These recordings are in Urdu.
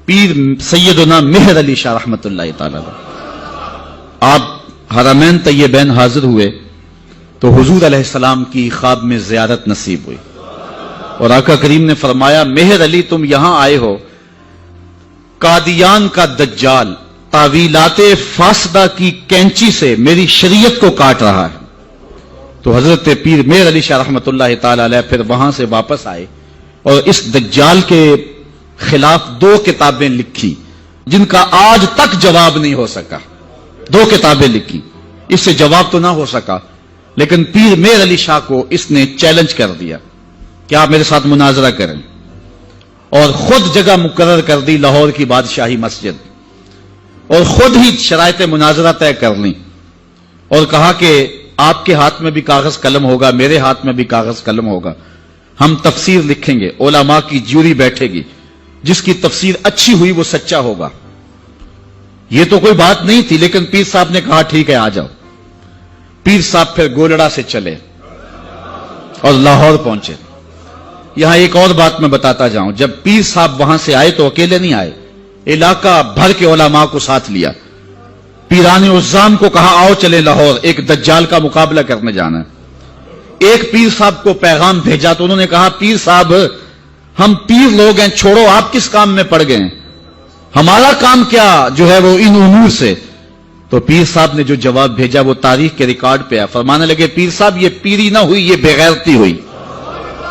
پیر سیدنا مہر علی شاہ رحمت اللہ تعالی علیہ، آپ حرمین طیبین حاضر ہوئے تو حضور علیہ السلام کی خواب میں زیارت نصیب ہوئی، اور آقا کریم نے فرمایا مہر علی تم یہاں آئے ہو، قادیان کا دجال تعویلات فاسدہ کی کینچی سے میری شریعت کو کاٹ رہا ہے۔ تو حضرت پیر مہر علی شاہ رحمت اللہ تعالی علیہ پھر وہاں سے واپس آئے اور اس دجال کے خلاف 2 کتابیں لکھی جن کا آج تک جواب نہیں ہو سکا۔ 2 کتابیں لکھی، اس سے جواب تو نہ ہو سکا، لیکن پیر مہر علی شاہ کو اس نے چیلنج کر دیا کہ آپ میرے ساتھ مناظرہ کریں، اور خود جگہ مقرر کر دی لاہور کی بادشاہی مسجد، اور خود ہی شرائط مناظرہ طے کر لیں، اور کہا کہ آپ کے ہاتھ میں بھی کاغذ قلم ہوگا، میرے ہاتھ میں بھی کاغذ قلم ہوگا، ہم تفسیر لکھیں گے، علماء کی جیوری بیٹھے گی، جس کی تفسیر اچھی ہوئی وہ سچا ہوگا۔ یہ تو کوئی بات نہیں تھی، لیکن پیر صاحب نے کہا ٹھیک ہے آ جاؤ۔ پیر صاحب پھر گولڑا سے چلے اور لاہور پہنچے۔ یہاں ایک اور بات میں بتاتا جاؤں، جب پیر صاحب وہاں سے آئے تو اکیلے نہیں آئے، علاقہ بھر کے علماء کو ساتھ لیا۔ پیران عظام کو کہا آؤ چلے لاہور، ایک دجال کا مقابلہ کرنے جانا ہے۔ ایک پیر صاحب کو پیغام بھیجا تو انہوں نے کہا پیر صاحب ہم پیر لوگ ہیں، چھوڑو آپ کس کام میں پڑ گئے ہیں، ہمارا کام کیا جو ہے وہ ان امور سے۔ تو پیر صاحب نے جو جواب بھیجا وہ تاریخ کے ریکارڈ پہ ہے۔ فرمانے لگے پیر صاحب یہ پیری نہ ہوئی، یہ بغیرتی ہوئی،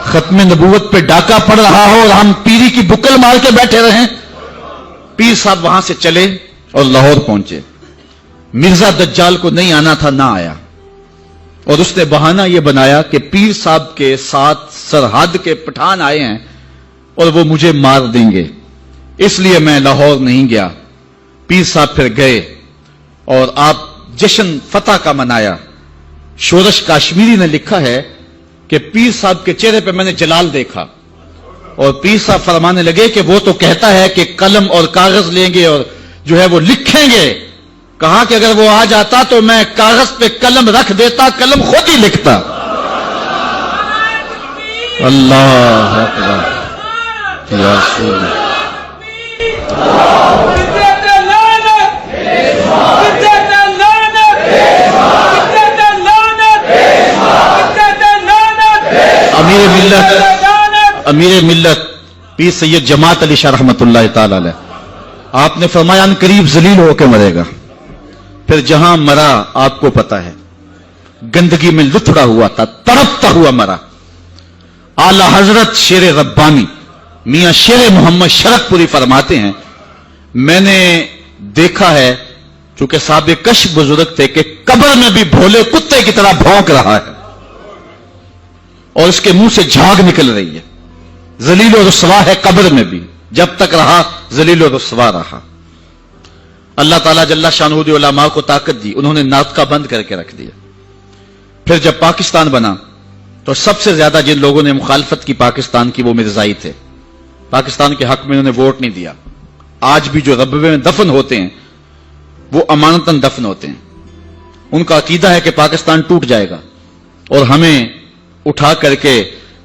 ختم نبوت پہ ڈاکہ پڑ رہا ہو اور ہم پیری کی بکل مار کے بیٹھے رہیں۔ پیر صاحب وہاں سے چلے اور لاہور پہنچے۔ مرزا دجال کو نہیں آنا تھا، نہ آیا، اور اس نے بہانہ یہ بنایا کہ پیر صاحب کے ساتھ سرحد کے پٹھان آئے ہیں اور وہ مجھے مار دیں گے، اس لیے میں لاہور نہیں گیا۔ پیر صاحب پھر گئے اور آپ جشن فتح کا منایا۔ شورش کاشمیری نے لکھا ہے کہ پیر صاحب کے چہرے پہ میں نے جلال دیکھا، اور پیر صاحب فرمانے لگے کہ وہ تو کہتا ہے کہ قلم اور کاغذ لیں گے اور جو ہے وہ لکھیں گے۔ کہا کہ اگر وہ آ جاتا تو میں کاغذ پہ قلم رکھ دیتا، قلم خود ہی لکھتا۔ اللہ اکبر یا رسول اللہ۔ امیر ملت پیر سید جماعت علی شاہ رحمت اللہ تعالی علیہ، آپ نے فرمایا ان قریب ذلیل ہو کے مرے گا۔ پھر جہاں مرا آپ کو پتا ہے، گندگی میں لتھڑا ہوا تھا، تڑپتا ہوا مرا۔ اعلی حضرت شیر ربانی میاں شیر محمد شرک پوری فرماتے ہیں میں نے دیکھا ہے، چونکہ صاحب کشف بزرگ تھے، کہ قبر میں بھی بھولے کتے کی طرح بھونک رہا ہے اور اس کے منہ سے جھاگ نکل رہی ہے۔ ذلیل و رسوا ہے قبر میں بھی، جب تک رہا ذلیل و رسوا رہا۔ اللہ تعالیٰ جل شانہ دی علماء کو طاقت دی، انہوں نے ناطقہ بند کر کے رکھ دیا۔ پھر جب پاکستان بنا تو سب سے زیادہ جن لوگوں نے مخالفت کی پاکستان کی وہ مرزائی تھے۔ پاکستان کے حق میں انہوں نے ووٹ نہیں دیا۔ آج بھی جو ربوے میں دفن ہوتے ہیں وہ امانتاً دفن ہوتے ہیں، ان کا عقیدہ ہے کہ پاکستان ٹوٹ جائے گا اور ہمیں اٹھا کر کے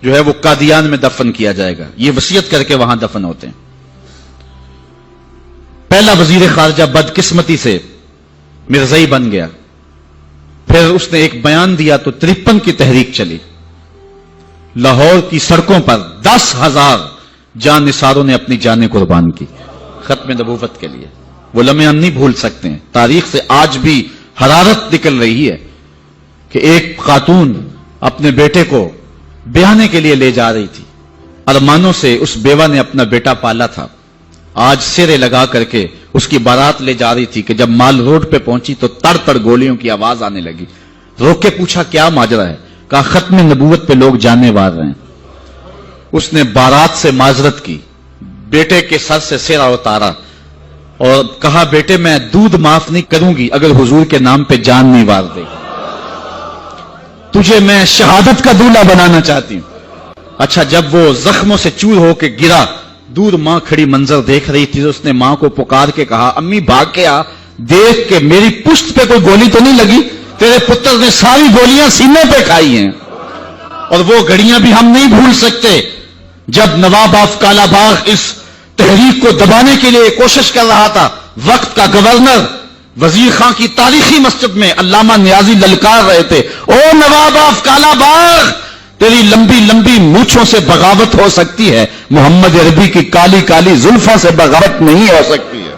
جو ہے وہ قادیان میں دفن کیا جائے گا، یہ وصیت کر کے وہاں دفن ہوتے ہیں۔ پہلا وزیر خارجہ بدقسمتی سے مرزائی بن گیا، پھر اس نے ایک بیان دیا تو 53 کی تحریک چلی۔ لاہور کی سڑکوں پر 10,000 جان نثاروں نے اپنی جانیں قربان کی ختم نبوت کے لیے۔ وہ لمحے ہم نہیں بھول سکتے ہیں، تاریخ سے آج بھی حرارت نکل رہی ہے کہ ایک خاتون اپنے بیٹے کو بیانے کے لیے لے جا رہی تھی، ارمانوں سے اس بیوہ نے اپنا بیٹا پالا تھا، آج سرے لگا کر کے اس کی بارات لے جا رہی تھی کہ جب مال روڈ پہ پہنچی تو تڑ تڑ گولیوں کی آواز آنے لگی۔ روک کے پوچھا کیا ماجرا ہے؟ کہا ختم نبوت پہ لوگ جانے وار رہے ہیں۔ اس نے بارات سے معذرت کی، بیٹے کے سر سے سرا اتارا اور کہا بیٹے میں دودھ معاف نہیں کروں گی اگر حضور کے نام پہ جان نہیں وار دے، تجھے میں شہادت کا دولہا بنانا چاہتی ہوں۔ اچھا جب وہ زخموں سے چور ہو کے گرا، دور ماں کھڑی منظر دیکھ رہی تھی، اس نے ماں کو پکار کے کہا امی بھاگ کے آ، دیکھ کہ میری پشت پہ کوئی گولی تو نہیں لگی، تیرے پتر نے ساری گولیاں سینے پہ کھائی ہیں۔ اور وہ گھڑیاں بھی ہم نہیں بھول سکتے جب نواب آف کالا باغ اس تحریک کو دبانے کے لیے کوشش کر رہا تھا، وقت کا گورنر وزیر خان کی تاریخی مسجد میں علامہ نیازی للکار رہے تھے، او نواب آف کالا باغ، تیری لمبی لمبی مونچھوں سے بغاوت ہو سکتی ہے، محمد عربی کی کالی کالی زلفوں سے بغاوت نہیں ہو سکتی ہے۔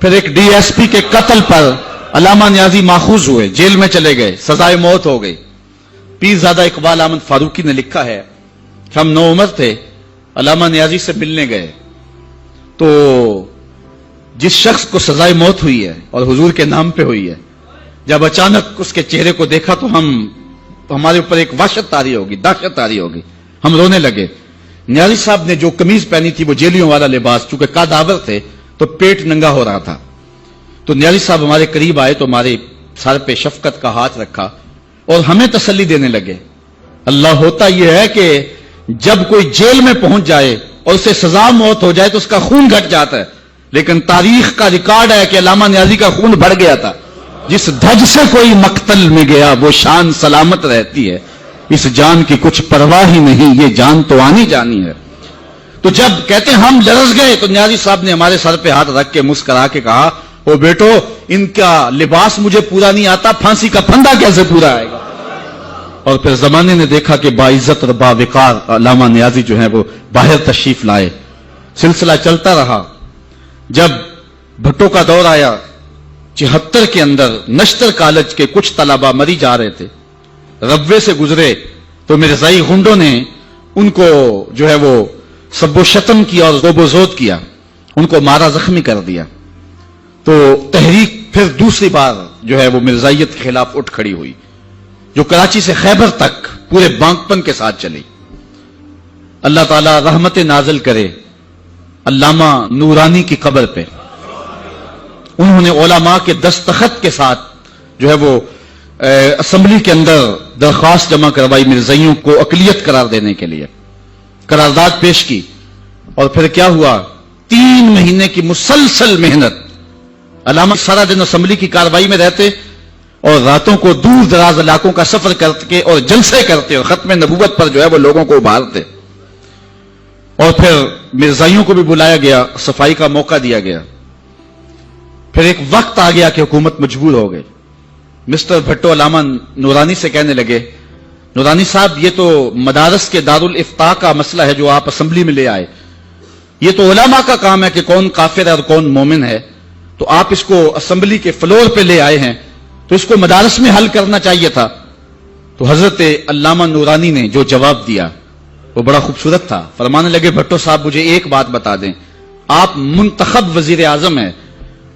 پھر ایک ڈی ایس پی کے قتل پر علامہ نیازی ماخوذ ہوئے، جیل میں چلے گئے، سزائے موت ہو گئی۔ پیرزادہ اقبال احمد فاروقی نے لکھا ہے کہ ہم نوعمر تھے، علامہ نیازی سے ملنے گئے تو جس شخص کو سزائے موت ہوئی ہے اور حضور کے نام پہ ہوئی ہے، جب اچانک اس کے چہرے کو دیکھا تو ہمارے اوپر ایک وحشت طاری ہوگی، دہشت طاری ہوگی، ہم رونے لگے۔ نیازی صاحب نے جو قمیض پہنی تھی وہ جیلیوں والا لباس، چونکہ قادآور تھے تو پیٹ ننگا ہو رہا تھا، تو نیازی صاحب ہمارے قریب آئے تو ہمارے سر پہ شفقت کا ہاتھ رکھا اور ہمیں تسلی دینے لگے۔ اللہ ہوتا یہ ہے کہ جب کوئی جیل میں پہنچ جائے اور اسے سزا موت ہو جائے تو اس کا خون گھٹ جاتا ہے، لیکن تاریخ کا ریکارڈ ہے کہ علامہ نیازی کا خون بڑھ گیا تھا۔ جس دھج سے کوئی مقتل میں گیا وہ شان سلامت رہتی ہے، اس جان کی کچھ پرواہ ہی نہیں، یہ جان تو آنی جانی ہے۔ تو جب کہتے ہیں ہم لرز گئے تو نیازی صاحب نے ہمارے سر پہ ہاتھ رکھ کے مسکرا کے کہا، او بیٹو ان کا لباس مجھے پورا نہیں آتا، پھانسی کا پھندا کیسے پورا آئے گا؟ اور پھر زمانے نے دیکھا کہ باعزت اور باوقار علامہ نیازی جو ہیں وہ باہر تشریف لائے، سلسلہ چلتا رہا۔ جب بھٹو کا دور آیا 74 کے اندر نشتر کالج کے کچھ طلبہ مری جا رہے تھے، ربوے سے گزرے تو مرزائی غنڈوں نے ان کو جو ہے وہ سب و شتم کیا اور ذوب و زود کیا، ان کو مارا زخمی کر دیا۔ تو تحریک پھر دوسری بار جو ہے وہ مرزائیت کے خلاف اٹھ کھڑی ہوئی، جو کراچی سے خیبر تک پورے بانکپن کے ساتھ چلی۔ اللہ تعالی رحمت نازل کرے علامہ نورانی کی قبر پہ، انہوں نے علماء کے دستخط کے ساتھ جو ہے وہ اسمبلی کے اندر درخواست جمع کروائی، مرزائیوں کو اقلیت قرار دینے کے لیے قرارداد پیش کی، اور پھر کیا ہوا، 3 مہینے کی مسلسل محنت، علامہ سارا دن اسمبلی کی کاروائی میں رہتے اور راتوں کو دور دراز علاقوں کا سفر کر کے اور جلسے کرتے اور ختم نبوت پر جو ہے وہ لوگوں کو ابھارتے، اور پھر مرزائیوں کو بھی بلایا گیا، صفائی کا موقع دیا گیا۔ پھر ایک وقت آ گیا کہ حکومت مجبور ہو گئی۔ مسٹر بھٹو علامہ نورانی سے کہنے لگے، نورانی صاحب یہ تو مدارس کے دارالافتاء کا مسئلہ ہے جو آپ اسمبلی میں لے آئے، یہ تو علماء کا کام ہے کہ کون کافر ہے اور کون مومن ہے، تو آپ اس کو اسمبلی کے فلور پہ لے آئے ہیں تو اس کو مدارس میں حل کرنا چاہیے تھا۔ تو حضرت علامہ نورانی نے جو جواب دیا وہ بڑا خوبصورت تھا، فرمانے لگے، بھٹو صاحب مجھے ایک بات بتا دیں، آپ منتخب وزیر اعظم ہیں،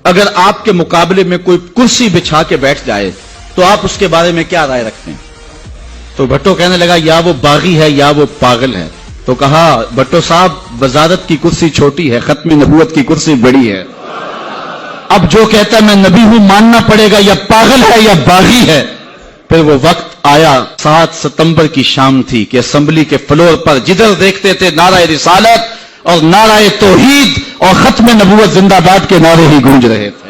اگر آپ کے مقابلے میں کوئی کرسی بچھا کے بیٹھ جائے تو آپ اس کے بارے میں کیا رائے رکھتے ہیں؟ تو بھٹو کہنے لگا، یا وہ باغی ہے یا وہ پاگل ہے۔ تو کہا، بھٹو صاحب وزارت کی کرسی چھوٹی ہے، ختم نبوت کی کرسی بڑی ہے، اب جو کہتا ہے میں نبی ہوں ماننا پڑے گا، یا پاگل ہے یا باغی ہے۔ پھر وہ وقت آیا، 7 ستمبر کی شام تھی کہ اسمبلی کے فلور پر جدھر دیکھتے تھے نعرہ رسالت اور نعرہ توحید اور ختم نبوت زندہ باد کے نعرے ہی گونج رہے تھے۔